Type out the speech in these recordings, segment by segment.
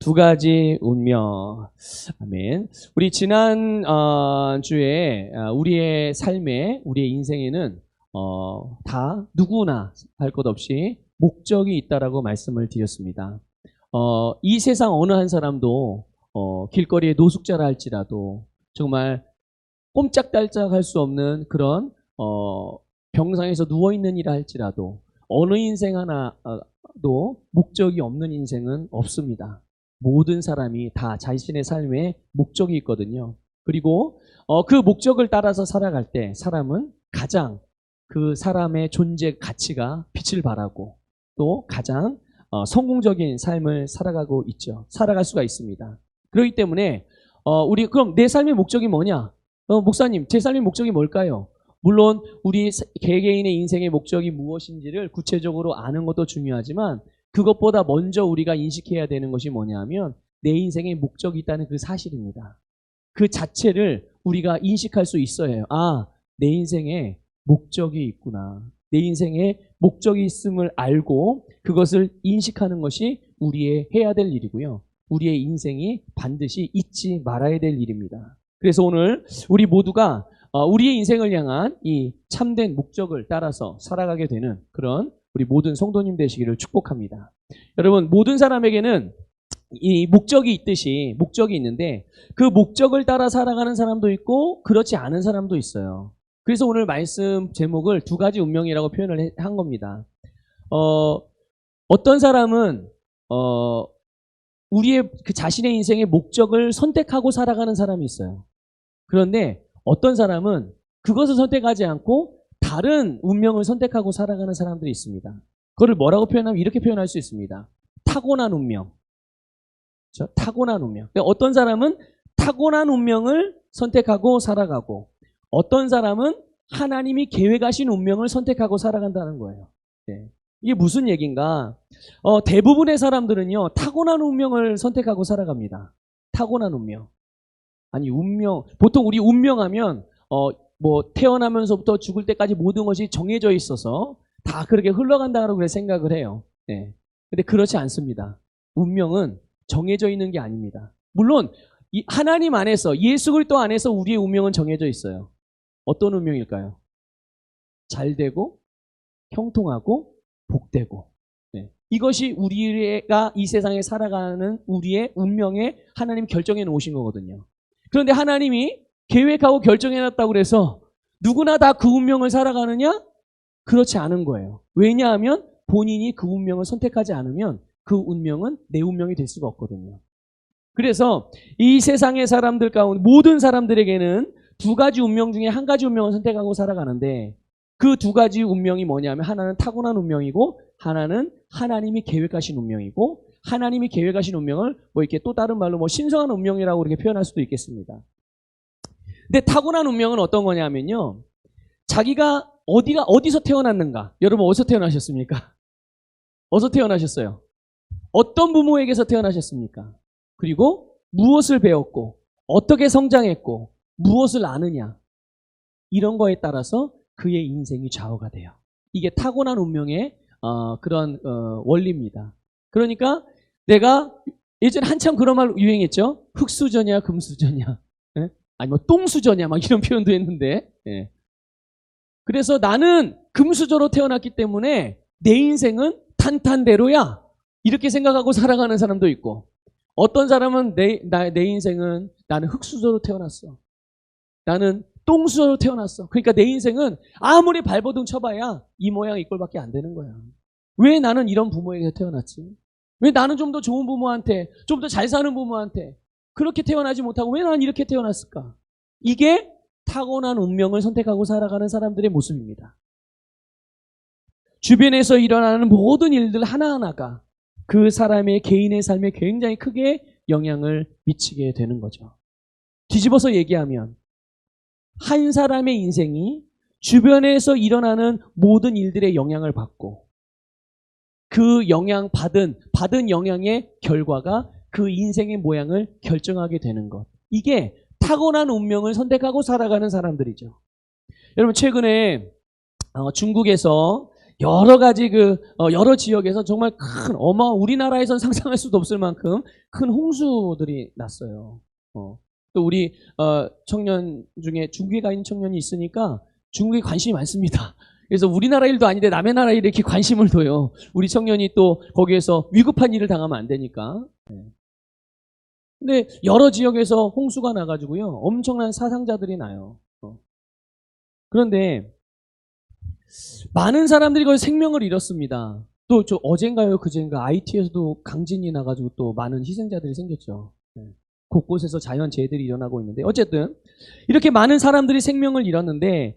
두 가지 운명. 아멘. 우리 지난 주에 우리의 삶에, 우리의 인생에는 다 누구나 할 것 없이 목적이 있다라고 말씀을 드렸습니다. 이 세상 어느 한 사람도 길거리에 노숙자라 할지라도 정말 꼼짝달짝 할 수 없는 그런 병상에서 누워있는 이라 할지라도 어느 인생 하나도 목적이 없는 인생은 없습니다. 모든 사람이 다 자신의 삶에 목적이 있거든요. 그리고 그 목적을 따라서 살아갈 때 사람은 가장 그 사람의 존재 가치가 빛을 발하고 또 가장 성공적인 삶을 살아가고 있죠. 살아갈 수가 있습니다. 그렇기 때문에 우리 그럼 내 삶의 목적이 뭐냐? 목사님, 제 삶의 목적이 뭘까요? 물론 우리 개개인의 인생의 목적이 무엇인지를 구체적으로 아는 것도 중요하지만 그것보다 먼저 우리가 인식해야 되는 것이 뭐냐면 내 인생에 목적이 있다는 그 사실입니다. 그 자체를 우리가 인식할 수 있어야 해요. 아, 내 인생에 목적이 있구나. 내 인생에 목적이 있음을 알고 그것을 인식하는 것이 우리의 해야 될 일이고요. 우리의 인생이 반드시 잊지 말아야 될 일입니다. 그래서 오늘 우리 모두가 우리의 인생을 향한 이 참된 목적을 따라서 살아가게 되는 그런 우리 모든 성도님 되시기를 축복합니다. 여러분, 모든 사람에게는 이 목적이 있듯이 목적이 있는데 그 목적을 따라 살아가는 사람도 있고 그렇지 않은 사람도 있어요. 그래서 오늘 말씀 제목을 두 가지 운명이라고 표현을 한 겁니다. 어떤 사람은 우리의 그 자신의 인생의 목적을 선택하고 살아가는 사람이 있어요. 그런데 어떤 사람은 그것을 선택하지 않고 다른 운명을 선택하고 살아가는 사람들이 있습니다. 그거를 뭐라고 표현하면 이렇게 표현할 수 있습니다. 타고난 운명. 그렇죠? 타고난 운명. 어떤 사람은 타고난 운명을 선택하고 살아가고 어떤 사람은 하나님이 계획하신 운명을 선택하고 살아간다는 거예요. 네. 이게 무슨 얘기인가? 대부분의 사람들은요, 타고난 운명을 선택하고 살아갑니다. 타고난 운명. 아니, 운명. 보통 우리 운명하면, 태어나면서부터 죽을 때까지 모든 것이 정해져 있어서 다 그렇게 흘러간다고 생각을 해요. 네. 근데 그렇지 않습니다. 운명은 정해져 있는 게 아닙니다. 물론, 하나님 안에서, 예수 그리스도 안에서 우리의 운명은 정해져 있어요. 어떤 운명일까요? 잘되고, 형통하고, 복되고. 네. 이것이 우리가 이 세상에 살아가는 우리의 운명에 하나님 결정해 놓으신 거거든요. 그런데 하나님이 계획하고 결정해놨다고 그래서 누구나 다 그 운명을 살아가느냐? 그렇지 않은 거예요. 왜냐하면 본인이 그 운명을 선택하지 않으면 그 운명은 내 운명이 될 수가 없거든요. 그래서 이 세상의 사람들 가운데 모든 사람들에게는 두 가지 운명 중에 한 가지 운명을 선택하고 살아가는데 그 두 가지 운명이 뭐냐면 하나는 타고난 운명이고 하나는 하나님이 계획하신 운명이고 하나님이 계획하신 운명을 이렇게 또 다른 말로 신성한 운명이라고 이렇게 표현할 수도 있겠습니다. 근데 타고난 운명은 어떤 거냐면요. 자기가 어디서 태어났는가? 여러분 어디서 태어나셨습니까? 어디서 태어나셨어요? 어떤 부모에게서 태어나셨습니까? 그리고 무엇을 배웠고 어떻게 성장했고 무엇을 아느냐? 이런 거에 따라서 그의 인생이 좌우가 돼요. 이게 타고난 운명의 그런 원리입니다. 그러니까 내가 예전에 한참 그런 말 유행했죠. 흙수저냐 금수저냐. 예? 아니 똥수저냐 막 이런 표현도 했는데 예. 그래서 나는 금수저로 태어났기 때문에 내 인생은 탄탄대로야 이렇게 생각하고 살아가는 사람도 있고 어떤 사람은 내 인생은 나는 흙수저로 태어났어. 나는 똥수저로 태어났어. 그러니까 내 인생은 아무리 발버둥 쳐봐야 이 모양 이 꼴밖에 안 되는 거야. 왜 나는 이런 부모에게 태어났지? 왜 나는 좀 더 좋은 부모한테 좀 더 잘 사는 부모한테 그렇게 태어나지 못하고 왜 나는 이렇게 태어났을까? 이게 타고난 운명을 선택하고 살아가는 사람들의 모습입니다. 주변에서 일어나는 모든 일들 하나하나가 그 사람의 개인의 삶에 굉장히 크게 영향을 미치게 되는 거죠. 뒤집어서 얘기하면 한 사람의 인생이 주변에서 일어나는 모든 일들의 영향을 받고 그 받은 영향의 결과가 그 인생의 모양을 결정하게 되는 것. 이게 타고난 운명을 선택하고 살아가는 사람들이죠. 여러분 최근에 중국에서 여러 가지 여러 지역에서 정말 큰 우리나라에선 상상할 수도 없을 만큼 큰 홍수들이 났어요. 또 우리 청년 중에 중국에 가 있는 청년이 있으니까 중국에 관심이 많습니다. 그래서 우리나라 일도 아닌데 남의 나라 일에 이렇게 관심을 둬요. 우리 청년이 또 거기에서 위급한 일을 당하면 안 되니까. 근데 여러 지역에서 홍수가 나가지고요. 엄청난 사상자들이 나요. 그런데 많은 사람들이 거의 생명을 잃었습니다. 또 어젠가요 그젠가 IT에서도 강진이 나가지고 또 많은 희생자들이 생겼죠. 곳곳에서 자연재해들이 일어나고 있는데 어쨌든 이렇게 많은 사람들이 생명을 잃었는데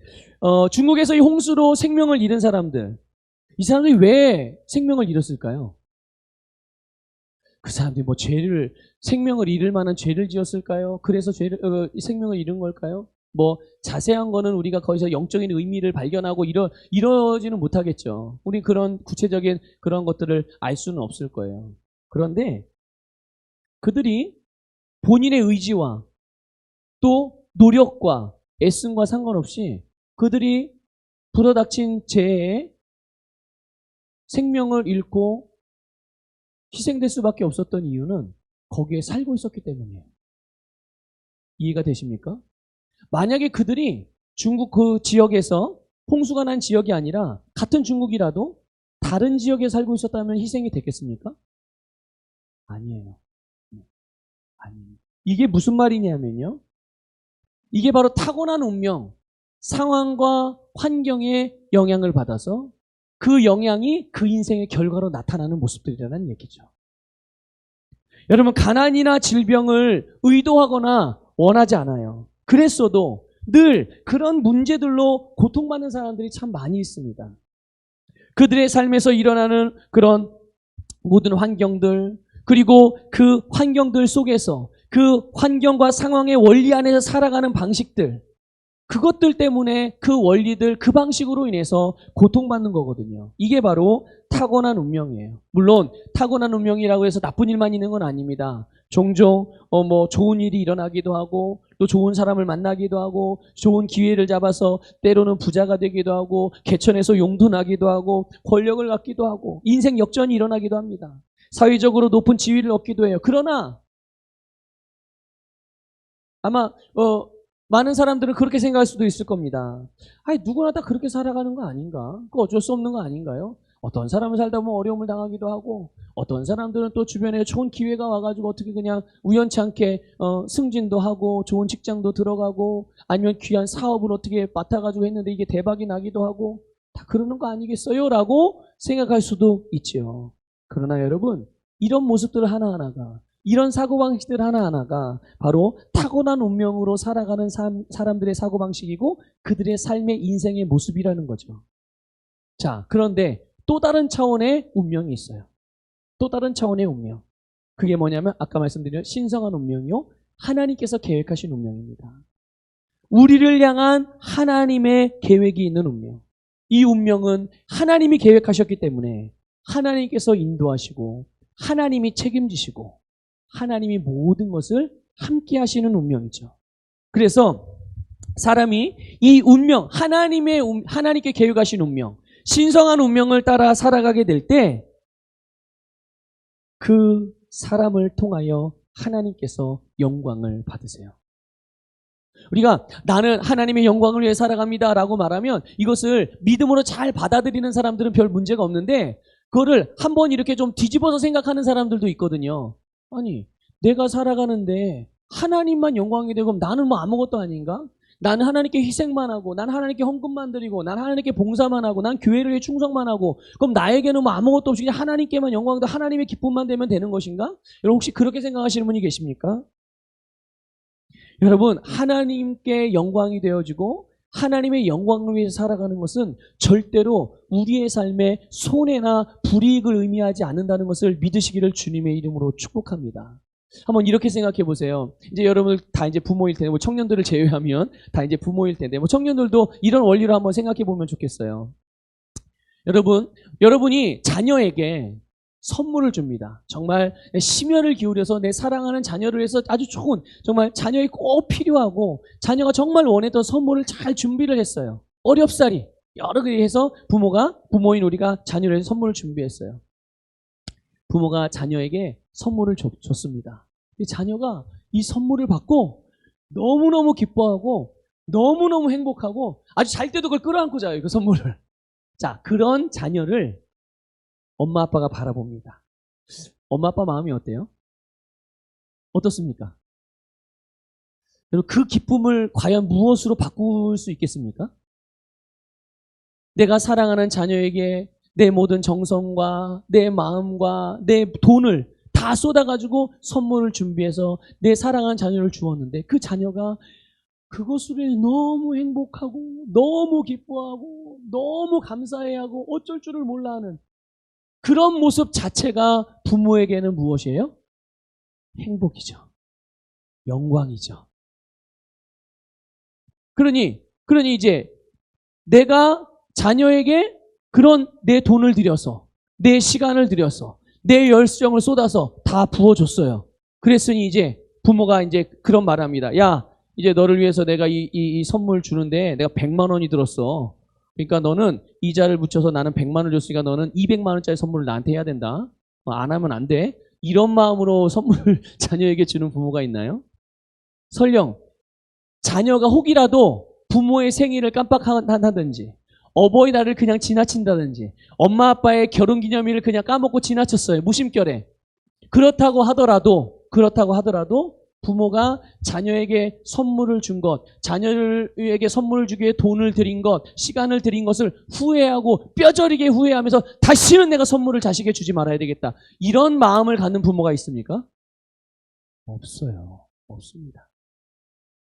중국에서 이 홍수로 생명을 잃은 사람들, 이 사람들이 왜 생명을 잃었을까요? 그 사람들이 생명을 잃을 만한 죄를 지었을까요? 그래서 생명을 잃은 걸까요? 자세한 거는 우리가 거기서 영적인 의미를 발견하고 이러지는 못하겠죠. 우리 그런 구체적인 그런 것들을 알 수는 없을 거예요. 그런데 그들이 본인의 의지와 또 노력과 애씀과 상관없이 그들이 불어닥친 재해에 생명을 잃고 희생될 수밖에 없었던 이유는 거기에 살고 있었기 때문이에요. 이해가 되십니까? 만약에 그들이 중국 그 지역에서 홍수가 난 지역이 아니라 같은 중국이라도 다른 지역에 살고 있었다면 희생이 됐겠습니까? 아니에요. 아니에요. 이게 무슨 말이냐면요. 이게 바로 타고난 운명, 상황과 환경의 영향을 받아서 그 영향이 그 인생의 결과로 나타나는 모습들이라는 얘기죠. 여러분, 가난이나 질병을 의도하거나 원하지 않아요. 그랬어도 늘 그런 문제들로 고통받는 사람들이 참 많이 있습니다. 그들의 삶에서 일어나는 그런 모든 환경들, 그리고 그 환경들 속에서 그 환경과 상황의 원리 안에서 살아가는 방식들, 그것들 때문에 그 원리들, 그 방식으로 인해서 고통받는 거거든요. 이게 바로 타고난 운명이에요. 물론 타고난 운명이라고 해서 나쁜 일만 있는 건 아닙니다. 종종 좋은 일이 일어나기도 하고 또 좋은 사람을 만나기도 하고 좋은 기회를 잡아서 때로는 부자가 되기도 하고 개천에서 용돈하기도 하고 권력을 갖기도 하고 인생 역전이 일어나기도 합니다. 사회적으로 높은 지위를 얻기도 해요. 그러나 아마 많은 사람들은 그렇게 생각할 수도 있을 겁니다. 누구나 다 그렇게 살아가는 거 아닌가? 그거 어쩔 수 없는 거 아닌가요? 어떤 사람은 살다 보면 어려움을 당하기도 하고 어떤 사람들은 또 주변에 좋은 기회가 와가지고 어떻게 그냥 우연치 않게 승진도 하고 좋은 직장도 들어가고 아니면 귀한 사업을 어떻게 맡아가지고 했는데 이게 대박이 나기도 하고 다 그러는 거 아니겠어요? 라고 생각할 수도 있죠. 그러나 여러분, 이런 모습들 하나하나가, 이런 사고방식들 하나하나가 바로 타고난 운명으로 살아가는 사람들의 사고방식이고 그들의 삶의 인생의 모습이라는 거죠. 자, 그런데 또 다른 차원의 운명이 있어요. 또 다른 차원의 운명. 그게 뭐냐면 아까 말씀드린 신성한 운명이요. 하나님께서 계획하신 운명입니다. 우리를 향한 하나님의 계획이 있는 운명. 이 운명은 하나님이 계획하셨기 때문에 하나님께서 인도하시고 하나님이 책임지시고 하나님이 모든 것을 함께 하시는 운명이죠. 그래서 사람이 이 운명, 하나님께 계획하신 운명, 신성한 운명을 따라 살아가게 될 때 그 사람을 통하여 하나님께서 영광을 받으세요. 우리가 나는 하나님의 영광을 위해 살아갑니다 라고 말하면 이것을 믿음으로 잘 받아들이는 사람들은 별 문제가 없는데 그거를 한번 이렇게 좀 뒤집어서 생각하는 사람들도 있거든요. 아니, 내가 살아가는데 하나님만 영광이 되고 나는 아무것도 아닌가? 나는 하나님께 희생만 하고 나는 하나님께 헌금만 드리고 나는 하나님께 봉사만 하고 난 교회를 위해 충성만 하고 그럼 나에게는 아무것도 없이 그냥 하나님께만 영광도 하나님의 기쁨만 되면 되는 것인가? 여러분 혹시 그렇게 생각하시는 분이 계십니까? 여러분, 하나님께 영광이 되어지고 하나님의 영광을 위해서 살아가는 것은 절대로 우리의 삶에 손해나 불이익을 의미하지 않는다는 것을 믿으시기를 주님의 이름으로 축복합니다. 한번 이렇게 생각해 보세요. 이제 여러분 다 이제 부모일 텐데, 청년들을 제외하면 다 이제 부모일 텐데, 청년들도 이런 원리로 한번 생각해 보면 좋겠어요. 여러분이 자녀에게 선물을 줍니다. 정말 심혈을 기울여서 내 사랑하는 자녀를 위해서 아주 좋은, 정말 자녀에 꼭 필요하고 자녀가 정말 원했던 선물을 잘 준비를 했어요. 어렵사리 여러 개 해서 부모인 우리가 자녀에게 선물을 준비했어요. 부모가 자녀에게 선물을 줬습니다. 자녀가 이 선물을 받고 너무너무 기뻐하고 너무너무 행복하고 아주 잘 때도 그걸 끌어안고 자요, 그 선물을. 자, 그런 자녀를 엄마 아빠가 바라봅니다. 엄마 아빠 마음이 어때요? 어떻습니까? 여러분, 그 기쁨을 과연 무엇으로 바꿀 수 있겠습니까? 내가 사랑하는 자녀에게 내 모든 정성과 내 마음과 내 돈을 다 쏟아가지고 선물을 준비해서 내 사랑하는 자녀를 주었는데 그 자녀가 그것을 너무 행복하고 너무 기뻐하고 너무 감사해하고 어쩔 줄을 몰라하는 그런 모습 자체가 부모에게는 무엇이에요? 행복이죠. 영광이죠. 그러니 이제 내가 자녀에게 그런 내 돈을 들여서 내 시간을 들여서 내 열정을 쏟아서 다 부어줬어요. 그랬으니 이제 부모가 이제 그런 말을 합니다. 야, 이제 너를 위해서 내가 이 선물 주는데 내가 100만 원이 들었어. 그러니까 너는 이자를 붙여서 나는 100만 원을 줬으니까 너는 200만 원짜리 선물을 나한테 해야 된다. 안 하면 안 돼. 이런 마음으로 선물을 자녀에게 주는 부모가 있나요? 설령 자녀가 혹이라도 부모의 생일을 깜빡한다든지 어버이날을 그냥 지나친다든지 엄마 아빠의 결혼기념일을 그냥 까먹고 지나쳤어요. 무심결에. 그렇다고 하더라도 부모가 자녀에게 선물을 준 것, 자녀에게 선물을 주기 위해 돈을 들인 것, 시간을 들인 것을 후회하고 뼈저리게 후회하면서 다시는 내가 선물을 자식에게 주지 말아야 되겠다. 이런 마음을 갖는 부모가 있습니까? 없어요. 없습니다.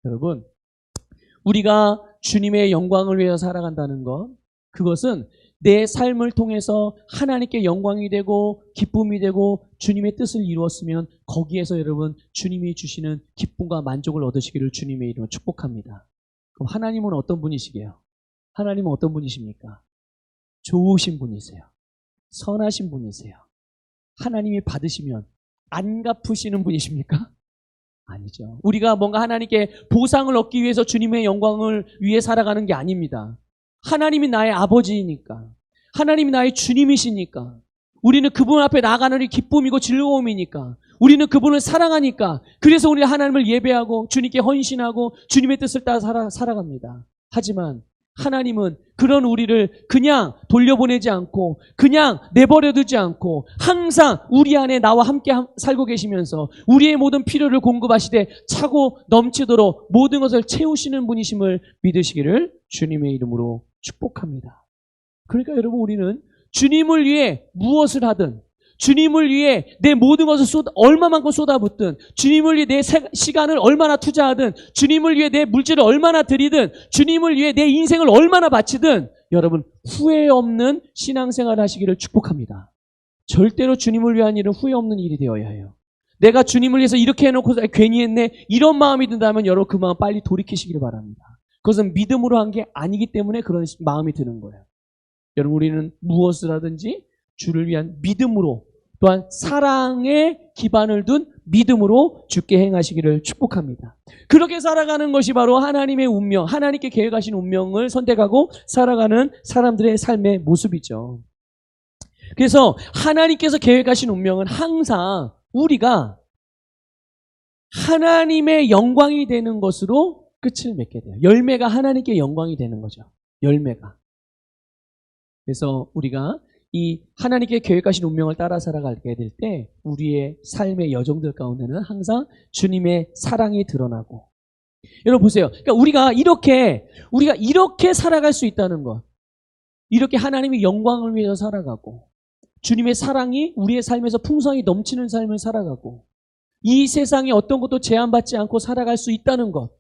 여러분, 우리가 주님의 영광을 위해서 살아간다는 것, 그것은 내 삶을 통해서 하나님께 영광이 되고 기쁨이 되고 주님의 뜻을 이루었으면 거기에서 여러분 주님이 주시는 기쁨과 만족을 얻으시기를 주님의 이름으로 축복합니다. 그럼 하나님은 어떤 분이시게요? 하나님은 어떤 분이십니까? 좋으신 분이세요. 선하신 분이세요. 하나님이 받으시면 안 갚으시는 분이십니까? 아니죠. 우리가 뭔가 하나님께 보상을 얻기 위해서 주님의 영광을 위해 살아가는 게 아닙니다. 하나님이 나의 아버지이니까, 하나님이 나의 주님이시니까, 우리는 그분 앞에 나가는 이 기쁨이고 즐거움이니까, 우리는 그분을 사랑하니까, 그래서 우리는 하나님을 예배하고 주님께 헌신하고 주님의 뜻을 따라 살아갑니다. 하지만 하나님은 그런 우리를 그냥 돌려보내지 않고 그냥 내버려두지 않고 항상 우리 안에 나와 함께 살고 계시면서 우리의 모든 필요를 공급하시되 차고 넘치도록 모든 것을 채우시는 분이심을 믿으시기를 주님의 이름으로 축복합니다. 그러니까 여러분, 우리는 주님을 위해 무엇을 하든, 주님을 위해 내 모든 것을 얼마만큼 쏟아붓든, 주님을 위해 내 시간을 얼마나 투자하든, 주님을 위해 내 물질을 얼마나 들이든, 주님을 위해 내 인생을 얼마나 바치든 여러분 후회 없는 신앙생활을 하시기를 축복합니다. 절대로 주님을 위한 일은 후회 없는 일이 되어야 해요. 내가 주님을 위해서 이렇게 해놓고 괜히 했네, 이런 마음이 든다면 여러분 그 마음 빨리 돌이키시기를 바랍니다. 그것은 믿음으로 한 게 아니기 때문에 그런 마음이 드는 거예요. 여러분, 우리는 무엇을 하든지 주를 위한 믿음으로, 또한 사랑에 기반을 둔 믿음으로 주께 행하시기를 축복합니다. 그렇게 살아가는 것이 바로 하나님의 운명, 하나님께 계획하신 운명을 선택하고 살아가는 사람들의 삶의 모습이죠. 그래서 하나님께서 계획하신 운명은 항상 우리가 하나님의 영광이 되는 것으로 끝을 맺게 돼요. 열매가 하나님께 영광이 되는 거죠. 열매가. 그래서 우리가 이 하나님께 계획하신 운명을 따라 살아가게 될 때 우리의 삶의 여정들 가운데는 항상 주님의 사랑이 드러나고, 여러분 보세요. 그러니까 우리가 이렇게 살아갈 수 있다는 것, 이렇게 하나님의 영광을 위해서 살아가고 주님의 사랑이 우리의 삶에서 풍성히 넘치는 삶을 살아가고 이 세상에 어떤 것도 제한받지 않고 살아갈 수 있다는 것,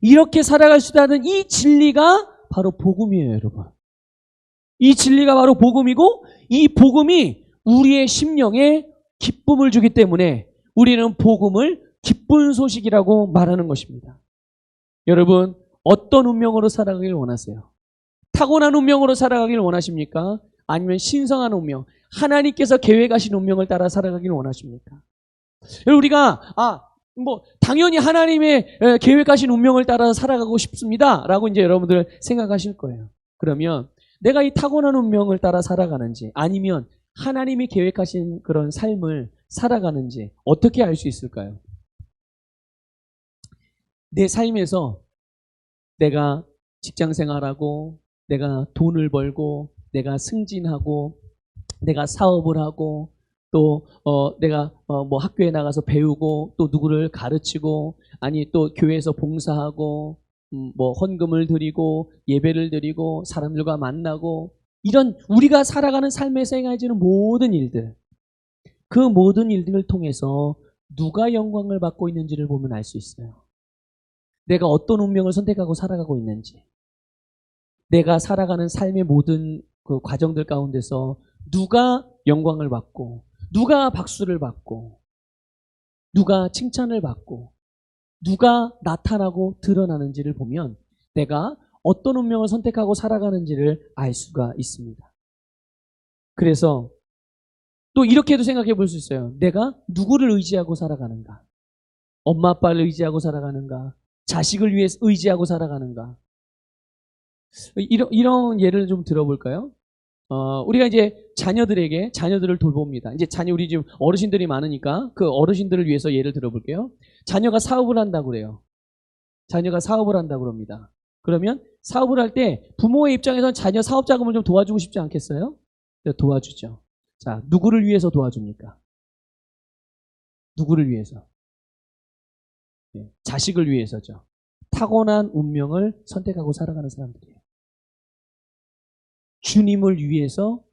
이렇게 살아갈 수 있다는 이 진리가 바로 복음이에요, 여러분. 이 진리가 바로 복음이고, 이 복음이 우리의 심령에 기쁨을 주기 때문에 우리는 복음을 기쁜 소식이라고 말하는 것입니다. 여러분, 어떤 운명으로 살아가길 원하세요? 타고난 운명으로 살아가길 원하십니까? 아니면 신성한 운명, 하나님께서 계획하신 운명을 따라 살아가길 원하십니까? 여러분, 우리가 당연히 하나님의 계획하신 운명을 따라 살아가고 싶습니다 라고 이제 여러분들 생각하실 거예요. 그러면 내가 이 타고난 운명을 따라 살아가는지 아니면 하나님이 계획하신 그런 삶을 살아가는지 어떻게 알 수 있을까요? 내 삶에서 내가 직장 생활하고 내가 돈을 벌고 내가 승진하고 내가 사업을 하고 또 내가 뭐 학교에 나가서 배우고 또 누구를 가르치고 아니 또 교회에서 봉사하고 뭐 헌금을 드리고 예배를 드리고 사람들과 만나고 이런 우리가 살아가는 삶에서 행해지는 모든 일들 그 모든 일들을 통해서 누가 영광을 받고 있는지를 보면 알 수 있어요. 내가 어떤 운명을 선택하고 살아가고 있는지 내가 살아가는 삶의 모든 그 과정들 가운데서 누가 영광을 받고 누가 박수를 받고 누가 칭찬을 받고 누가 나타나고 드러나는지를 보면 내가 어떤 운명을 선택하고 살아가는지를 알 수가 있습니다. 그래서 또 이렇게도 생각해 볼 수 있어요. 내가 누구를 의지하고 살아가는가? 엄마 아빠를 의지하고 살아가는가? 자식을 위해 의지하고 살아가는가? 이런 예를 좀 들어볼까요? 우리가 이제 자녀들을 돌봅니다. 이제 우리 지금 어르신들이 많으니까 그 어르신들을 위해서 예를 들어볼게요. 자녀가 사업을 한다고 그래요. 자녀가 사업을 한다고 그럽니다. 그러면 사업을 할 때 부모의 입장에서는 자녀 사업 자금을 좀 도와주고 싶지 않겠어요? 도와주죠. 자, 누구를 위해서 도와줍니까? 누구를 위해서? 자식을 위해서죠. 타고난 운명을 선택하고 살아가는 사람들이에요. 주님을 위해서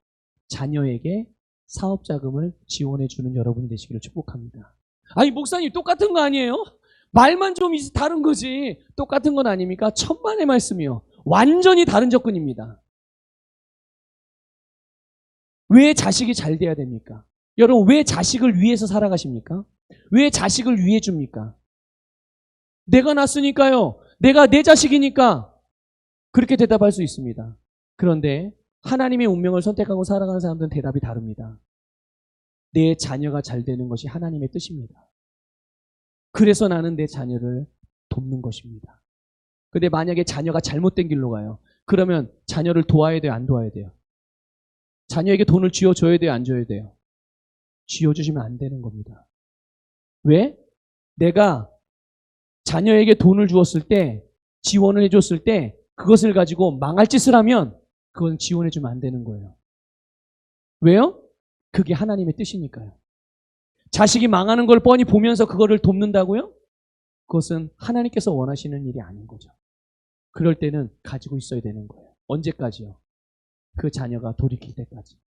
자녀에게 사업 자금을 지원해 주는 여러분이 되시기를 축복합니다. 아니 목사님 똑같은 거 아니에요? 말만 좀 다른 거지 똑같은 건 아닙니까? 천만의 말씀이요. 완전히 다른 접근입니다. 왜 자식이 잘 돼야 됩니까? 여러분 왜 자식을 위해서 살아가십니까? 왜 자식을 위해 줍니까? 내가 낳았으니까요. 내가 내 자식이니까 그렇게 대답할 수 있습니다. 그런데 하나님의 운명을 선택하고 살아가는 사람들은 대답이 다릅니다. 내 자녀가 잘 되는 것이 하나님의 뜻입니다. 그래서 나는 내 자녀를 돕는 것입니다. 근데 만약에 자녀가 잘못된 길로 가요. 그러면 자녀를 도와야 돼요? 안 도와야 돼요? 자녀에게 돈을 쥐어줘야 돼요? 안 줘야 돼요? 쥐어주시면 안 되는 겁니다. 왜? 내가 자녀에게 돈을 주었을 때, 지원을 해줬을 때 그것을 가지고 망할 짓을 하면 그건 지원해주면 안 되는 거예요. 왜요? 그게 하나님의 뜻이니까요. 자식이 망하는 걸 뻔히 보면서 그거를 돕는다고요? 그것은 하나님께서 원하시는 일이 아닌 거죠. 그럴 때는 가지고 있어야 되는 거예요. 언제까지요? 그 자녀가 돌이킬 때까지.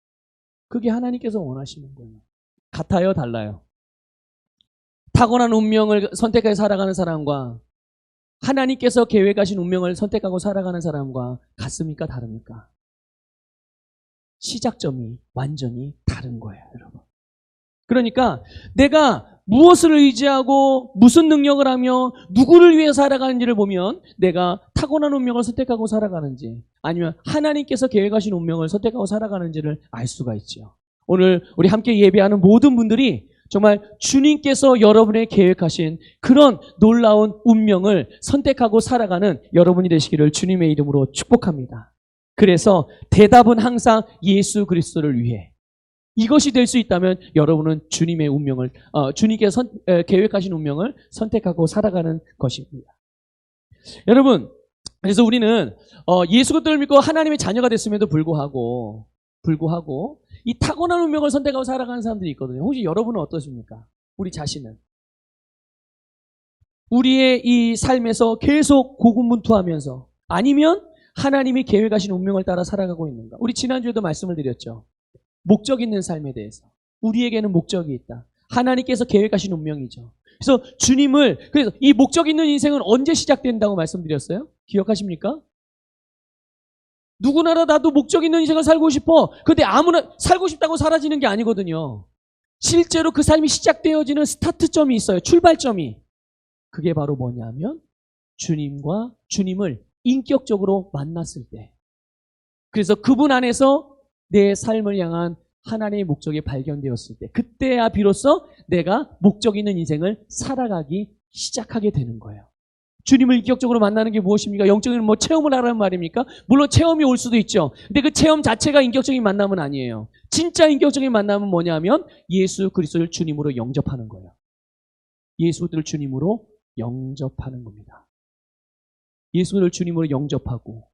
그게 하나님께서 원하시는 거예요. 같아요? 달라요? 타고난 운명을 선택해 살아가는 사람과 하나님께서 계획하신 운명을 선택하고 살아가는 사람과 같습니까? 다릅니까? 시작점이 완전히 다른 거예요, 여러분. 그러니까 내가 무엇을 의지하고 무슨 능력을 하며 누구를 위해 살아가는지를 보면 내가 타고난 운명을 선택하고 살아가는지 아니면 하나님께서 계획하신 운명을 선택하고 살아가는지를 알 수가 있죠. 오늘 우리 함께 예배하는 모든 분들이 정말 주님께서 여러분의 계획하신 그런 놀라운 운명을 선택하고 살아가는 여러분이 되시기를 주님의 이름으로 축복합니다. 그래서 대답은 항상 예수 그리스도를 위해. 이것이 될 수 있다면 여러분은 주님의 운명을, 주님께서 계획하신 운명을 선택하고 살아가는 것입니다. 여러분, 그래서 우리는 예수 그리스도를 믿고 하나님의 자녀가 됐음에도 불구하고 이 타고난 운명을 선택하고 살아가는 사람들이 있거든요. 혹시 여러분은 어떠십니까? 우리 자신은. 우리의 이 삶에서 계속 고군분투하면서 아니면 하나님이 계획하신 운명을 따라 살아가고 있는가? 우리 지난주에도 말씀을 드렸죠. 목적 있는 삶에 대해서. 우리에게는 목적이 있다. 하나님께서 계획하신 운명이죠. 그래서 이 목적 있는 인생은 언제 시작된다고 말씀드렸어요? 기억하십니까? 누구나 나도 목적 있는 인생을 살고 싶어. 근데 아무나 살고 싶다고 사라지는 게 아니거든요. 실제로 그 삶이 시작되어지는 스타트점이 있어요. 출발점이. 그게 바로 뭐냐면 주님을 인격적으로 만났을 때. 그래서 그분 안에서 내 삶을 향한 하나님의 목적이 발견되었을 때 그때야 비로소 내가 목적 있는 인생을 살아가기 시작하게 되는 거예요. 주님을 인격적으로 만나는 게 무엇입니까? 영적인 뭐 체험을 하라는 말입니까? 물론 체험이 올 수도 있죠. 근데 그 체험 자체가 인격적인 만남은 아니에요. 진짜 인격적인 만남은 뭐냐면 예수 그리스도를 주님으로 영접하는 거예요. 예수를 주님으로 영접하는 겁니다. 예수를 주님으로 영접하고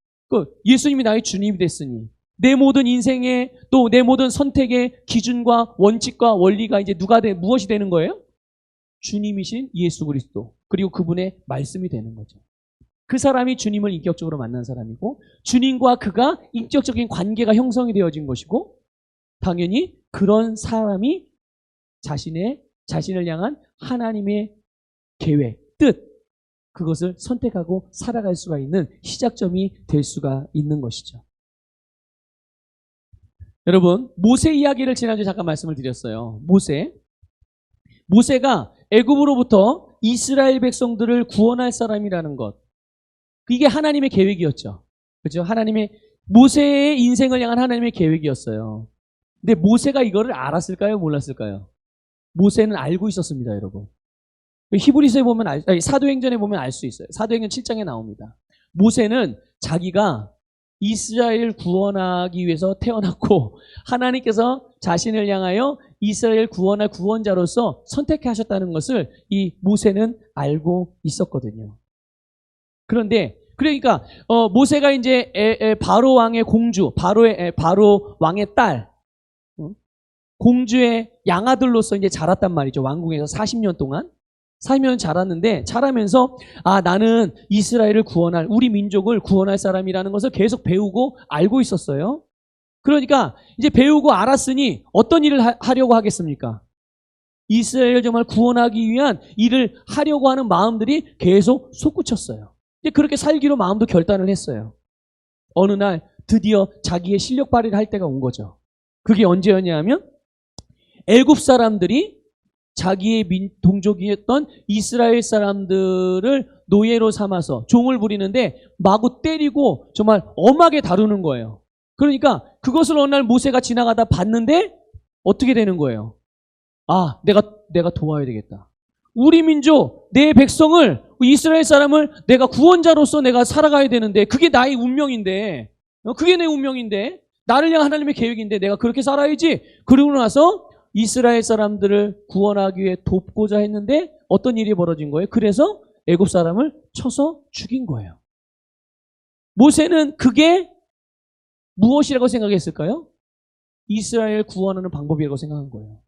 예수님이 나의 주님이 됐으니 내 모든 인생의 또 내 모든 선택의 기준과 원칙과 원리가 이제 무엇이 되는 거예요? 주님이신 예수 그리스도 그리고 그분의 말씀이 되는 거죠. 그 사람이 주님을 인격적으로 만난 사람이고 주님과 그가 인격적인 관계가 형성이 되어진 것이고 당연히 그런 사람이 자신을 향한 하나님의 계획, 뜻 그것을 선택하고 살아갈 수가 있는 시작점이 될 수가 있는 것이죠. 여러분, 모세 이야기를 지난주에 잠깐 말씀을 드렸어요. 모세가 애굽으로부터 이스라엘 백성들을 구원할 사람이라는 것. 이게 하나님의 계획이었죠. 그렇죠? 모세의 인생을 향한 하나님의 계획이었어요. 근데 모세가 이거를 알았을까요? 몰랐을까요? 모세는 알고 있었습니다, 여러분. 히브리서에 보면 사도행전에 보면 알 수 있어요. 사도행전 7장에 나옵니다. 모세는 자기가 이스라엘을 구원하기 위해서 태어났고 하나님께서 자신을 향하여 이스라엘 구원할 구원자로서 선택하셨다는 것을 이 모세는 알고 있었거든요. 그러니까 모세가 이제 바로 왕의 공주, 바로 왕의 딸, 공주의 양아들로서 이제 자랐단 말이죠. 왕궁에서 40년 동안. 40년 자라면서 나는 이스라엘을 구원할 우리 민족을 구원할 사람이라는 것을 계속 배우고 알고 있었어요. 그러니까 이제 배우고 알았으니 어떤 일을 하려고 하겠습니까? 이스라엘을 정말 구원하기 위한 일을 하려고 하는 마음들이 계속 솟구쳤어요. 이제 그렇게 살기로 마음도 결단을 했어요. 어느 날 드디어 자기의 실력 발휘를 할 때가 온 거죠. 그게 언제였냐면 애굽 사람들이 자기의 동족이었던 이스라엘 사람들을 노예로 삼아서 종을 부리는데 마구 때리고 정말 엄하게 다루는 거예요. 그러니까 그것을 어느 날 모세가 지나가다 봤는데 어떻게 되는 거예요? 내가 도와야 되겠다. 우리 민족, 내 백성을, 이스라엘 사람을 내가 구원자로서 내가 살아가야 되는데 그게 나의 운명인데 그게 내 운명인데 나를 향한 하나님의 계획인데 내가 그렇게 살아야지. 그러고 나서 이스라엘 사람들을 구원하기 위해 돕고자 했는데 어떤 일이 벌어진 거예요? 그래서 애굽 사람을 쳐서 죽인 거예요. 모세는 그게 무엇이라고 생각했을까요? 이스라엘 구원하는 방법이라고 생각한 거예요.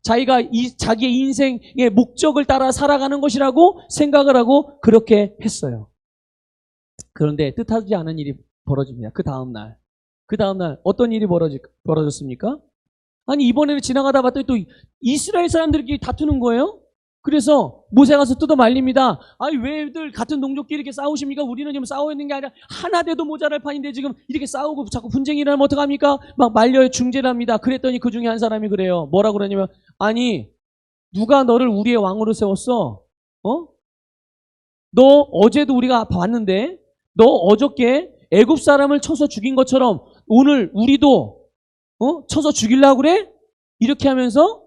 자기의 인생의 목적을 따라 살아가는 것이라고 생각을 하고 그렇게 했어요. 그런데 뜻하지 않은 일이 벌어집니다. 그 다음날 어떤 일이 벌어졌습니까? 이번에는 지나가다 봤더니 또 이스라엘 사람들끼리 다투는 거예요? 그래서 모세가 가서 뜯어 말립니다. 왜들 같은 동족끼리 이렇게 싸우십니까? 우리는 지금 싸우고 있는 게 아니라 하나 돼도 모자랄 판인데 지금 이렇게 싸우고 자꾸 분쟁이 일어나면 어떡합니까? 막 말려요. 중재를 합니다. 그랬더니 그 중에 한 사람이 그래요. 뭐라 그러냐면 누가 너를 우리의 왕으로 세웠어? 너 어제도 우리가 봤는데 너 어저께 애굽 사람을 쳐서 죽인 것처럼 오늘 우리도 쳐서 죽이려고 그래? 이렇게 하면서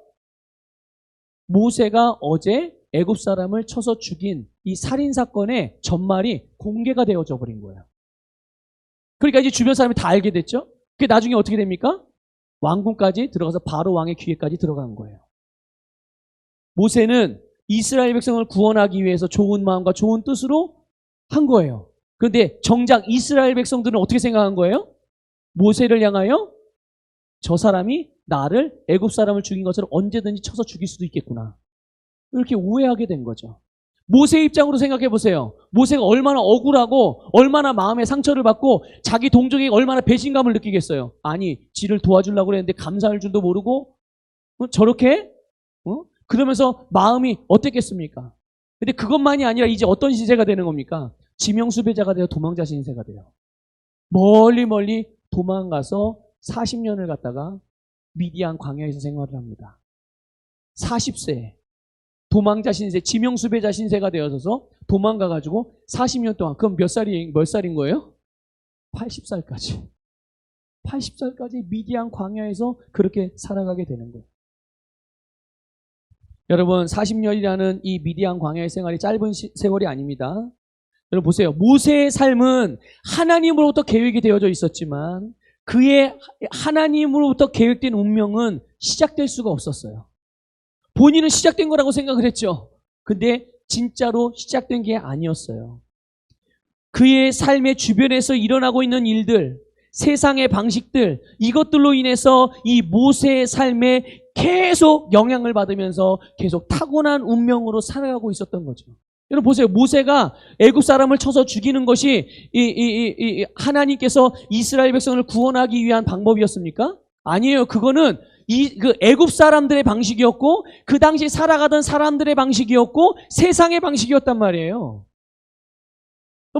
모세가 어제 애굽 사람을 쳐서 죽인 이 살인 사건의 전말이 공개가 되어져 버린 거예요. 그러니까 이제 주변 사람이 다 알게 됐죠. 그게 나중에 어떻게 됩니까? 왕궁까지 들어가서 바로 왕의 귀에까지 들어간 거예요. 모세는 이스라엘 백성을 구원하기 위해서 좋은 마음과 좋은 뜻으로 한 거예요. 그런데 정작 이스라엘 백성들은 어떻게 생각한 거예요? 모세를 향하여 저 사람이 나를 애굽 사람을 죽인 것처럼 언제든지 쳐서 죽일 수도 있겠구나. 이렇게 오해하게 된 거죠. 모세 입장으로 생각해 보세요. 모세가 얼마나 억울하고 얼마나 마음에 상처를 받고 자기 동족에게 얼마나 배신감을 느끼겠어요. 지를 도와주려고 그랬는데 감사할 줄도 모르고 저렇게 그러면서 마음이 어땠겠습니까? 근데 그것만이 아니라 이제 어떤 신세가 되는 겁니까? 지명수배자가 되어 도망자 신세가 돼요. 멀리 도망가서 40년을 갔다가 미디안 광야에서 생활을 합니다. 40세 도망자 신세, 지명수배자 신세가 되어서 도망가가지고 40년 동안 그럼 몇 살인 거예요? 80살까지. 80살까지 미디안 광야에서 그렇게 살아가게 되는 거예요. 여러분 40년이라는 이 미디안 광야의 생활이 짧은 세월이 아닙니다. 여러분 보세요. 모세의 삶은 하나님으로부터 계획이 되어져 있었지만 그의 하나님으로부터 계획된 운명은 시작될 수가 없었어요. 본인은 시작된 거라고 생각을 했죠. 근데 진짜로 시작된 게 아니었어요. 그의 삶의 주변에서 일어나고 있는 일들, 세상의 방식들, 이것들로 인해서 이 모세의 삶에 계속 영향을 받으면서 계속 타고난 운명으로 살아가고 있었던 거죠. 여러분 보세요. 모세가 애굽 사람을 쳐서 죽이는 것이 하나님께서 이스라엘 백성을 구원하기 위한 방법이었습니까? 아니에요. 그거는 그 애굽 사람들의 방식이었고 그 당시 살아가던 사람들의 방식이었고 세상의 방식이었단 말이에요.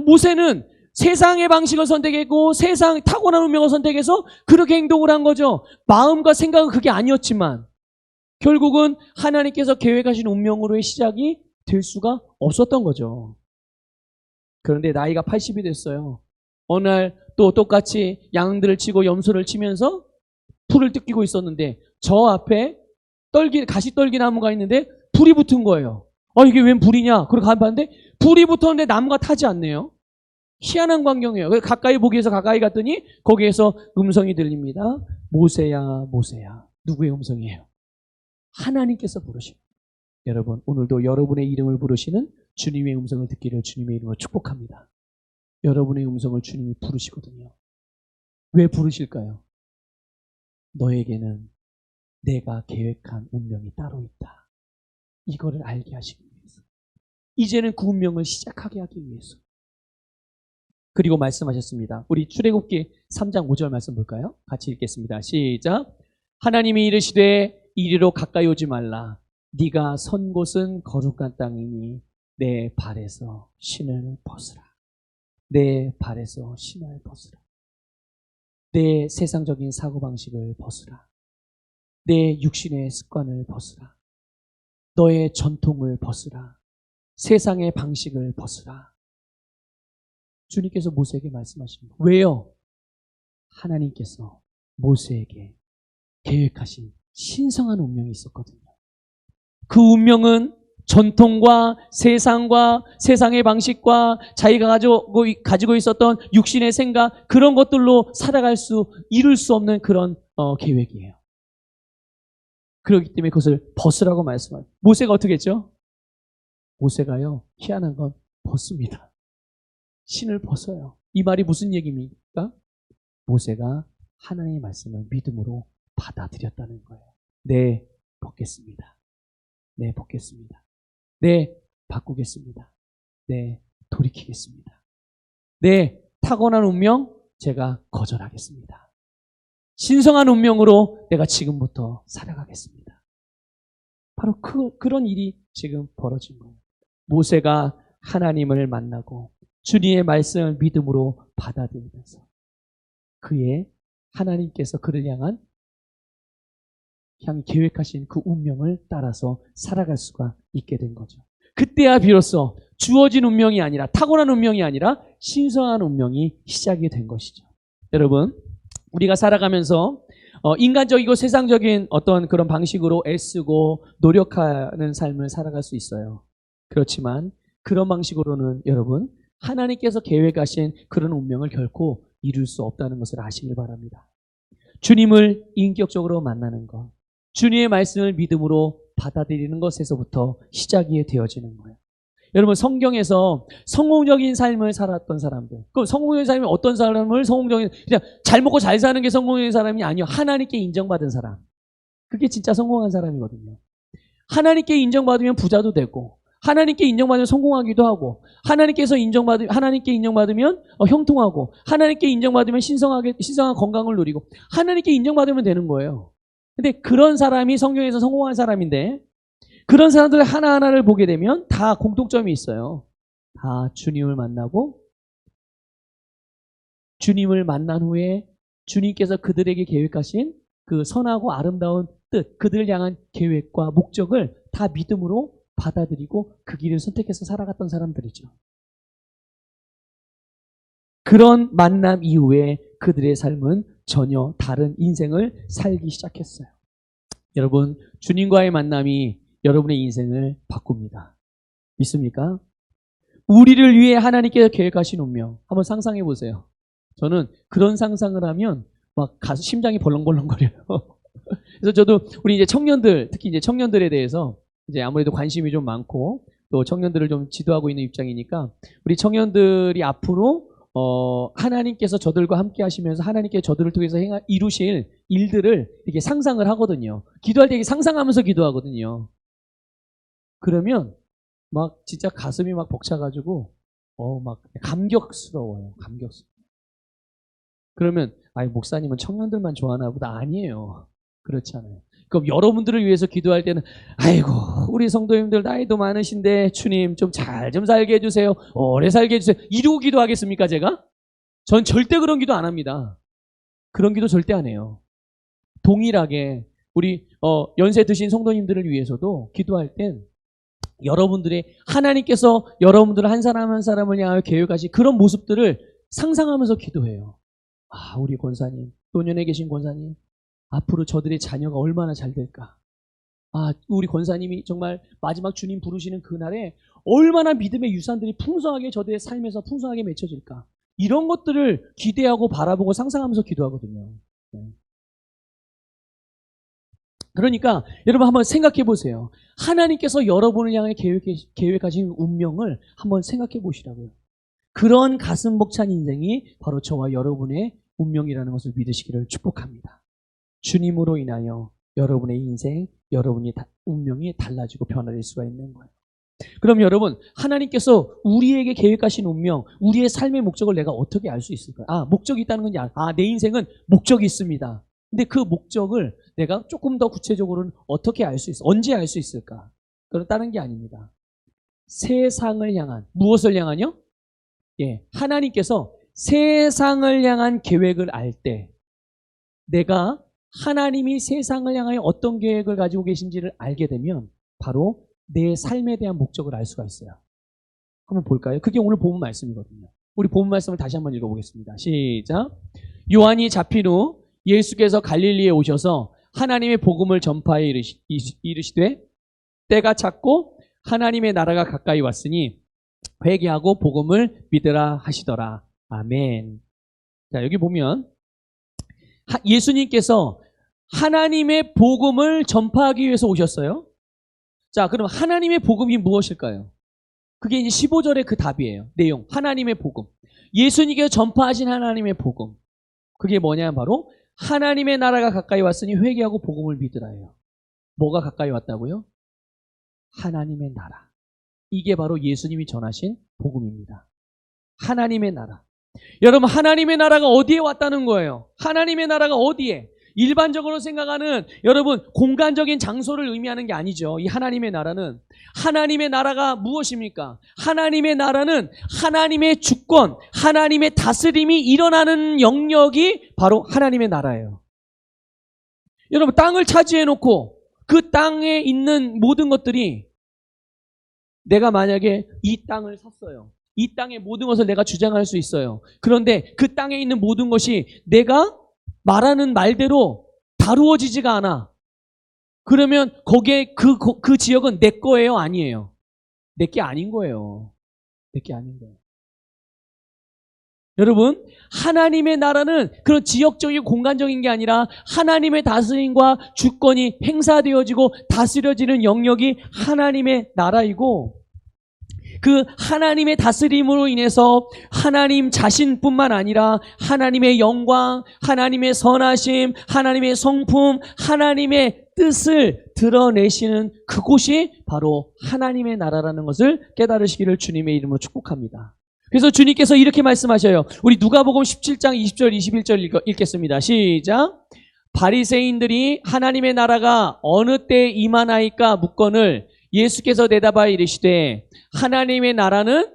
모세는 세상의 방식을 선택했고 세상 타고난 운명을 선택해서 그렇게 행동을 한 거죠. 마음과 생각은 그게 아니었지만 결국은 하나님께서 계획하신 운명으로의 시작이 될 수가 없었던 거죠. 그런데 나이가 80이 됐어요. 어느 날 또 똑같이 양들을 치고 염소를 치면서 풀을 뜯기고 있었는데 저 앞에 가시떨기 나무가 있는데 불이 붙은 거예요. 이게 웬 불이냐? 그리고 가봤는데 불이 붙었는데 나무가 타지 않네요. 희한한 광경이에요. 그래서 가까이 보기 위해서 가까이 갔더니 거기에서 음성이 들립니다. 모세야, 모세야. 누구의 음성이에요? 하나님께서 부르십니다. 여러분, 오늘도 여러분의 이름을 부르시는 주님의 음성을 듣기를 주님의 이름으로 축복합니다. 여러분의 음성을 주님이 부르시거든요. 왜 부르실까요? 너에게는 내가 계획한 운명이 따로 있다. 이거를 알게 하시기 위해서. 이제는 그 운명을 시작하게 하기 위해서. 그리고 말씀하셨습니다. 우리 출애굽기 3장 5절 말씀 볼까요? 같이 읽겠습니다. 시작. 하나님이 이르시되 이리로 가까이 오지 말라. 네가 선 곳은 거룩한 땅이니 내 발에서 신을 벗으라. 내 발에서 신을 벗으라. 내 세상적인 사고방식을 벗으라. 내 육신의 습관을 벗으라. 너의 전통을 벗으라. 세상의 방식을 벗으라. 주님께서 모세에게 말씀하십니다. 왜요? 하나님께서 모세에게 계획하신 신성한 운명이 있었거든요. 그 운명은 전통과 세상과 세상의 방식과 자기가 가지고 있었던 육신의 생각 그런 것들로 이룰 수 없는 그런 계획이에요. 그렇기 때문에 그것을 벗으라고 말씀합니다. 모세가 어떻게 했죠? 모세가요, 희한한 건 벗습니다. 신을 벗어요. 이 말이 무슨 얘기입니까? 모세가 하나님의 말씀을 믿음으로 받아들였다는 거예요. 네, 벗겠습니다. 네, 벗겠습니다. 네, 바꾸겠습니다. 네, 돌이키겠습니다. 네, 타고난 운명 제가 거절하겠습니다. 신성한 운명으로 내가 지금부터 살아가겠습니다. 바로 그런 일이 지금 벌어진 거예요. 모세가 하나님을 만나고 주님의 말씀을 믿음으로 받아들이면서 하나님께서 그를 향한 계획하신 그 운명을 따라서 살아갈 수가 있게 된 거죠. 그때야 비로소 주어진 운명이 아니라 타고난 운명이 아니라 신성한 운명이 시작이 된 것이죠. 여러분, 우리가 살아가면서 인간적이고 세상적인 어떤 그런 방식으로 애쓰고 노력하는 삶을 살아갈 수 있어요. 그렇지만 그런 방식으로는 여러분 하나님께서 계획하신 그런 운명을 결코 이룰 수 없다는 것을 아시길 바랍니다. 주님을 인격적으로 만나는 것, 주님의 말씀을 믿음으로 받아들이는 것에서부터 시작이 되어지는 거예요. 여러분, 성경에서 성공적인 삶을 살았던 사람들, 그럼 성공적인 삶이 어떤 사람을 그냥 잘 먹고 잘 사는 게 성공적인 사람이 아니요. 하나님께 인정받은 사람. 그게 진짜 성공한 사람이거든요. 하나님께 인정받으면 부자도 되고, 하나님께 인정받으면 성공하기도 하고, 하나님께 인정받으면 형통하고, 하나님께 인정받으면 신성한 건강을 누리고, 하나님께 인정받으면 되는 거예요. 근데 그런 사람이 성경에서 성공한 사람인데, 그런 사람들 하나하나를 보게 되면 다 공통점이 있어요. 다 주님을 만나고, 주님을 만난 후에 주님께서 그들에게 계획하신 그 선하고 아름다운 뜻, 그들을 향한 계획과 목적을 다 믿음으로 받아들이고 그 길을 선택해서 살아갔던 사람들이죠. 그런 만남 이후에 그들의 삶은 전혀 다른 인생을 살기 시작했어요. 여러분, 주님과의 만남이 여러분의 인생을 바꿉니다. 믿습니까? 우리를 위해 하나님께서 계획하신 운명. 한번 상상해 보세요. 저는 그런 상상을 하면 막 가슴 심장이 벌렁벌렁거려요. 그래서 저도 우리 이제 청년들, 특히 이제 청년들에 대해서 이제 아무래도 관심이 좀 많고 또 청년들을 좀 지도하고 있는 입장이니까 우리 청년들이 앞으로 하나님께서 저들과 함께 하시면서 하나님께서 저들을 통해서 이루실 일들을 이렇게 상상을 하거든요. 기도할 때 상상하면서 기도하거든요. 그러면 막 진짜 가슴이 막 벅차가지고 막 감격스러워요. 감격스러워. 그러면 목사님은 청년들만 좋아하나 보다. 아니에요. 그렇지 않아요. 그럼 여러분들을 위해서 기도할 때는 아이고 우리 성도님들 나이도 많으신데 주님 좀 잘 좀 살게 해주세요. 오래 살게 해주세요. 이러고 기도하겠습니까 제가? 전 절대 그런 기도 안 합니다. 그런 기도 절대 안 해요. 동일하게 우리 연세 드신 성도님들을 위해서도 기도할 땐 여러분들의 하나님께서 여러분들을 한 사람 한 사람을 향하여 계획하신 그런 모습들을 상상하면서 기도해요. 우리 권사님, 노년에 계신 권사님, 앞으로 저들의 자녀가 얼마나 잘 될까? 우리 권사님이 정말 마지막 주님 부르시는 그날에 얼마나 믿음의 유산들이 풍성하게 저들의 삶에서 풍성하게 맺혀질까? 이런 것들을 기대하고 바라보고 상상하면서 기도하거든요. 그러니까 여러분 한번 생각해 보세요. 하나님께서 여러분을 향해 계획하신 운명을 한번 생각해 보시라고요. 그런 가슴 벅찬 인생이 바로 저와 여러분의 운명이라는 것을 믿으시기를 축복합니다. 주님으로 인하여 여러분의 인생, 여러분의 운명이 달라지고 변화될 수가 있는 거예요. 그럼 여러분, 하나님께서 우리에게 계획하신 운명, 우리의 삶의 목적을 내가 어떻게 알 수 있을까요? 목적이 있다는 건지 내 인생은 목적이 있습니다. 근데 그 목적을 내가 조금 더 구체적으로는 어떻게 알 수 있어? 언제 알 수 있을까? 그건 다른 게 아닙니다. 세상을 향한, 무엇을 향한요? 하나님께서 세상을 향한 계획을 알 때 내가 하나님이 세상을 향하여 어떤 계획을 가지고 계신지를 알게 되면 바로 내 삶에 대한 목적을 알 수가 있어요. 한번 볼까요? 그게 오늘 본문 말씀이거든요. 우리 본문 말씀을 다시 한번 읽어보겠습니다. 시작. 요한이 잡힌 후 예수께서 갈릴리에 오셔서 하나님의 복음을 전파해 이르시되 때가 찼고 하나님의 나라가 가까이 왔으니 회개하고 복음을 믿으라 하시더라. 아멘. 자, 여기 보면 예수님께서 하나님의 복음을 전파하기 위해서 오셨어요. 자, 그럼 하나님의 복음이 무엇일까요? 그게 이제 15절의 그 답이에요. 내용. 하나님의 복음. 예수님께서 전파하신 하나님의 복음. 그게 뭐냐면 바로 하나님의 나라가 가까이 왔으니 회개하고 복음을 믿으라예요. 뭐가 가까이 왔다고요? 하나님의 나라. 이게 바로 예수님이 전하신 복음입니다. 하나님의 나라. 여러분, 하나님의 나라가 어디에 왔다는 거예요? 하나님의 나라가 어디에? 일반적으로 생각하는 여러분 공간적인 장소를 의미하는 게 아니죠. 이 하나님의 나라는 하나님의 나라가 무엇입니까? 하나님의 나라는 하나님의 주권, 하나님의 다스림이 일어나는 영역이 바로 하나님의 나라예요. 여러분 땅을 차지해 놓고 그 땅에 있는 모든 것들이 내가 만약에 이 땅을 샀어요. 이 땅의 모든 것을 내가 주장할 수 있어요. 그런데 그 땅에 있는 모든 것이 내가 말하는 말대로 다루어지지가 않아. 그러면 거기에 그 지역은 내 거예요? 아니에요? 내 게 아닌 거예요. 내 게 아닌 거예요. 여러분, 하나님의 나라는 그런 지역적이고 공간적인 게 아니라 하나님의 다스림과 주권이 행사되어지고 다스려지는 영역이 하나님의 나라이고 그 하나님의 다스림으로 인해서 하나님 자신뿐만 아니라 하나님의 영광, 하나님의 선하심, 하나님의 성품, 하나님의 뜻을 드러내시는 그곳이 바로 하나님의 나라라는 것을 깨달으시기를 주님의 이름으로 축복합니다. 그래서 주님께서 이렇게 말씀하셔요. 우리 누가복음 17장 20절 21절 읽겠습니다. 시작. 바리새인들이 하나님의 나라가 어느 때에 임하나이까 묻거늘 예수께서 대답하여 이르시되 하나님의 나라는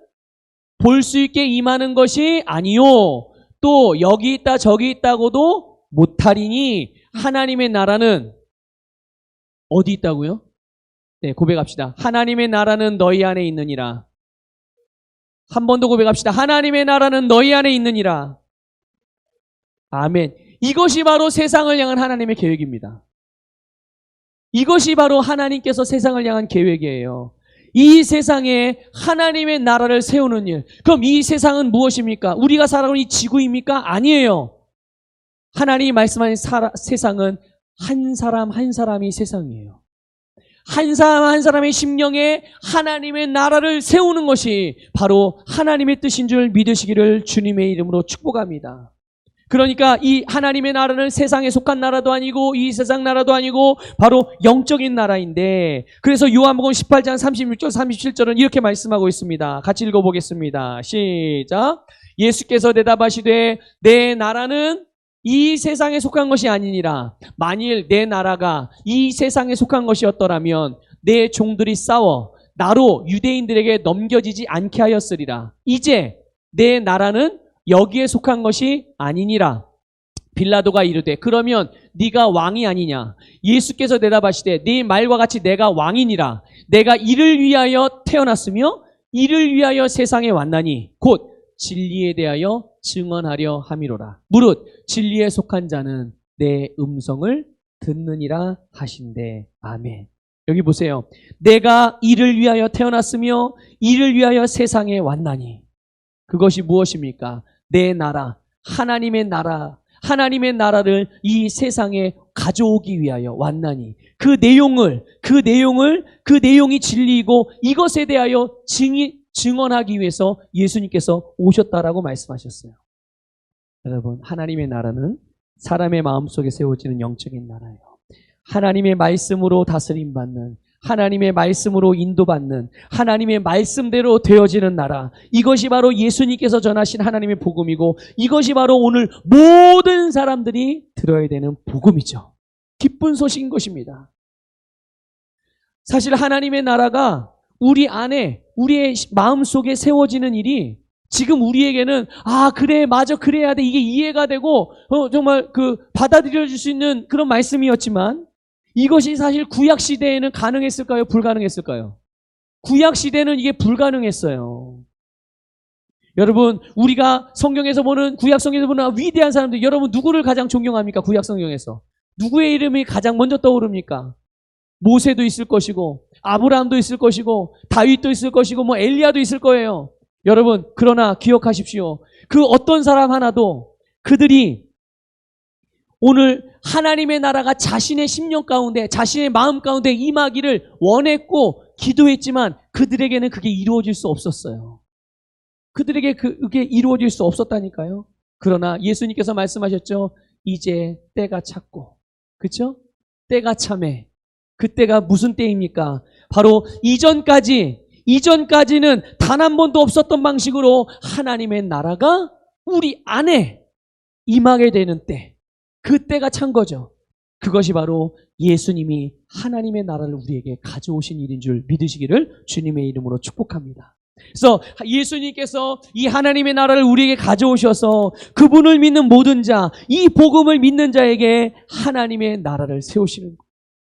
볼 수 있게 임하는 것이 아니요 또 여기 있다 저기 있다고도 못하리니 하나님의 나라는 어디 있다고요? 네, 고백합시다. 하나님의 나라는 너희 안에 있느니라. 한 번 더 고백합시다. 하나님의 나라는 너희 안에 있느니라. 아멘. 이것이 바로 세상을 향한 하나님의 계획입니다. 이것이 바로 하나님께서 세상을 향한 계획이에요. 이 세상에 하나님의 나라를 세우는 일. 그럼 이 세상은 무엇입니까? 우리가 살아가는 이 지구입니까? 아니에요. 하나님이 말씀하신 세상은 한 사람 한 사람이 세상이에요. 한 사람 한 사람의 심령에 하나님의 나라를 세우는 것이 바로 하나님의 뜻인 줄 믿으시기를 주님의 이름으로 축복합니다. 그러니까 이 하나님의 나라는 세상에 속한 나라도 아니고 이 세상 나라도 아니고 바로 영적인 나라인데, 그래서 요한복음 18장 36절 37절은 이렇게 말씀하고 있습니다. 같이 읽어보겠습니다. 시작. 예수께서 대답하시되 내 나라는 이 세상에 속한 것이 아니니라. 만일 내 나라가 이 세상에 속한 것이었더라면 내 종들이 싸워 나로 유대인들에게 넘겨지지 않게 하였으리라. 이제 내 나라는 여기에 속한 것이 아니니라. 빌라도가 이르되 그러면 네가 왕이 아니냐? 예수께서 대답하시되 네 말과 같이 내가 왕이니라. 내가 이를 위하여 태어났으며 이를 위하여 세상에 왔나니 곧 진리에 대하여 증언하려 함이로라. 무릇 진리에 속한 자는 내 음성을 듣느니라 하신대. 아멘. 여기 보세요. 내가 이를 위하여 태어났으며 이를 위하여 세상에 왔나니, 그것이 무엇입니까? 내 나라, 하나님의 나라, 하나님의 나라를 이 세상에 가져오기 위하여 왔나니, 그 내용이 진리이고 이것에 대하여 증언하기 위해서 예수님께서 오셨다라고 말씀하셨어요. 여러분, 하나님의 나라는 사람의 마음속에 세워지는 영적인 나라예요. 하나님의 말씀으로 다스림받는, 하나님의 말씀으로 인도받는, 하나님의 말씀대로 되어지는 나라, 이것이 바로 예수님께서 전하신 하나님의 복음이고 이것이 바로 오늘 모든 사람들이 들어야 되는 복음이죠. 기쁜 소식인 것입니다. 사실 하나님의 나라가 우리 안에, 우리의 마음속에 세워지는 일이 지금 우리에게는 그래, 맞아, 그래야 돼, 이게 이해가 되고 정말 받아들여질 수 있는 그런 말씀이었지만, 이것이 사실 구약 시대에는 가능했을까요? 불가능했을까요? 구약 시대는 이게 불가능했어요. 여러분, 우리가 성경에서 보는, 구약 성경에서 보는 위대한 사람들, 여러분 누구를 가장 존경합니까? 구약 성경에서 누구의 이름이 가장 먼저 떠오릅니까? 모세도 있을 것이고 아브라함도 있을 것이고 다윗도 있을 것이고 엘리야도 있을 거예요. 여러분, 그러나 기억하십시오. 그 어떤 사람 하나도 그들이 오늘 하나님의 나라가 자신의 심령 가운데, 자신의 마음 가운데 임하기를 원했고 기도했지만 그들에게는 그게 이루어질 수 없었어요. 그들에게 그게 이루어질 수 없었다니까요. 그러나 예수님께서 말씀하셨죠. 이제 때가 찼고, 그렇죠? 때가 참해. 그때가 무슨 때입니까? 바로 이전까지는 단 한 번도 없었던 방식으로 하나님의 나라가 우리 안에 임하게 되는 때, 그때가 찬 거죠. 그것이 바로 예수님이 하나님의 나라를 우리에게 가져오신 일인 줄 믿으시기를 주님의 이름으로 축복합니다. 그래서 예수님께서 이 하나님의 나라를 우리에게 가져오셔서 그분을 믿는 모든 자, 이 복음을 믿는 자에게 하나님의 나라를 세우시는 거예요.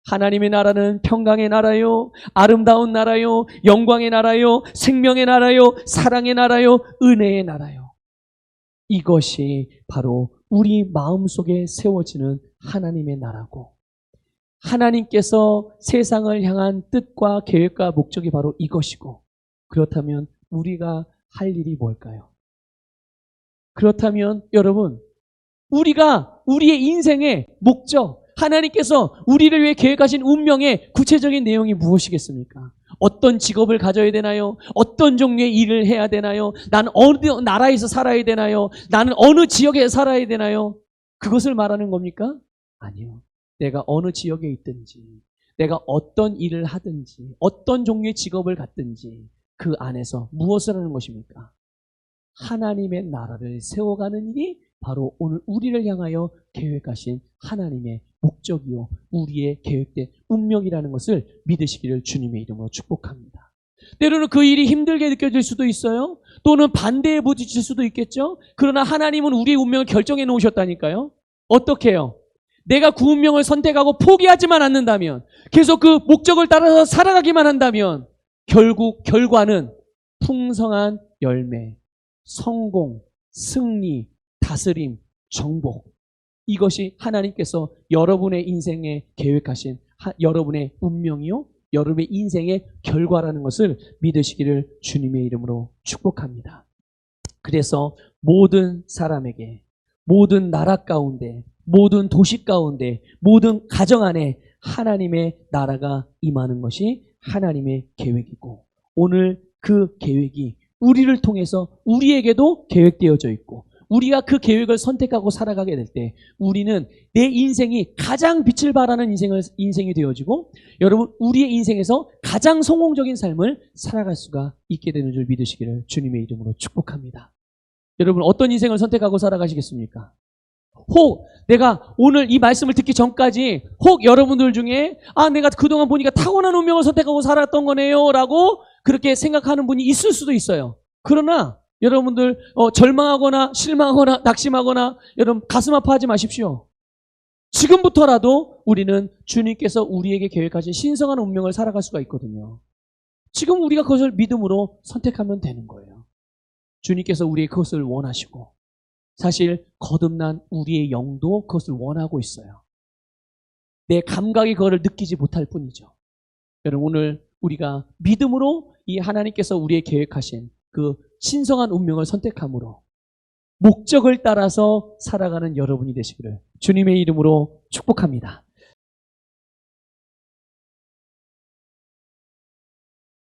하나님의 나라는 평강의 나라요, 아름다운 나라요, 영광의 나라요, 생명의 나라요, 사랑의 나라요, 은혜의 나라요. 이것이 바로 우리 마음속에 세워지는 하나님의 나라고, 하나님께서 세상을 향한 뜻과 계획과 목적이 바로 이것이고, 그렇다면 우리가 할 일이 뭘까요? 그렇다면 여러분, 우리가 우리의 인생의 목적, 하나님께서 우리를 위해 계획하신 운명의 구체적인 내용이 무엇이겠습니까? 어떤 직업을 가져야 되나요? 어떤 종류의 일을 해야 되나요? 나는 어느 나라에서 살아야 되나요? 나는 어느 지역에 살아야 되나요? 그것을 말하는 겁니까? 아니요. 내가 어느 지역에 있든지, 내가 어떤 일을 하든지, 어떤 종류의 직업을 갖든지 그 안에서 무엇을 하는 것입니까? 하나님의 나라를 세워가는 일이 바로 오늘 우리를 향하여 계획하신 하나님의 목적이요, 우리의 계획된 운명이라는 것을 믿으시기를 주님의 이름으로 축복합니다. 때로는 그 일이 힘들게 느껴질 수도 있어요. 또는 반대에 부딪힐 수도 있겠죠. 그러나 하나님은 우리의 운명을 결정해 놓으셨다니까요. 어떻게 해요? 내가 그 운명을 선택하고 포기하지만 않는다면, 계속 그 목적을 따라서 살아가기만 한다면 결국 결과는 풍성한 열매, 성공, 승리, 다스림, 정복, 이것이 하나님께서 여러분의 인생에 계획하신 여러분의 운명이요, 여러분의 인생의 결과라는 것을 믿으시기를 주님의 이름으로 축복합니다. 그래서 모든 사람에게, 모든 나라 가운데, 모든 도시 가운데, 모든 가정 안에 하나님의 나라가 임하는 것이 하나님의 계획이고, 오늘 그 계획이 우리를 통해서 우리에게도 계획되어져 있고, 우리가 그 계획을 선택하고 살아가게 될 때 우리는 내 인생이 가장 빛을 발하는 인생이 되어지고, 여러분 우리의 인생에서 가장 성공적인 삶을 살아갈 수가 있게 되는 줄 믿으시기를 주님의 이름으로 축복합니다. 여러분 어떤 인생을 선택하고 살아가시겠습니까? 혹 내가 오늘 이 말씀을 듣기 전까지 혹 여러분들 중에 내가 그동안 보니까 타고난 운명을 선택하고 살았던 거네요 라고 그렇게 생각하는 분이 있을 수도 있어요. 그러나 여러분들 절망하거나 실망하거나 낙심하거나 여러분 가슴 아파하지 마십시오. 지금부터라도 우리는 주님께서 우리에게 계획하신 신성한 운명을 살아갈 수가 있거든요. 지금 우리가 그것을 믿음으로 선택하면 되는 거예요. 주님께서 우리의 그것을 원하시고, 사실 거듭난 우리의 영도 그것을 원하고 있어요. 내 감각이 그거를 느끼지 못할 뿐이죠. 여러분 오늘 우리가 믿음으로 이 하나님께서 우리의 계획하신 그 신성한 운명을 선택함으로 목적을 따라서 살아가는 여러분이 되시기를 주님의 이름으로 축복합니다.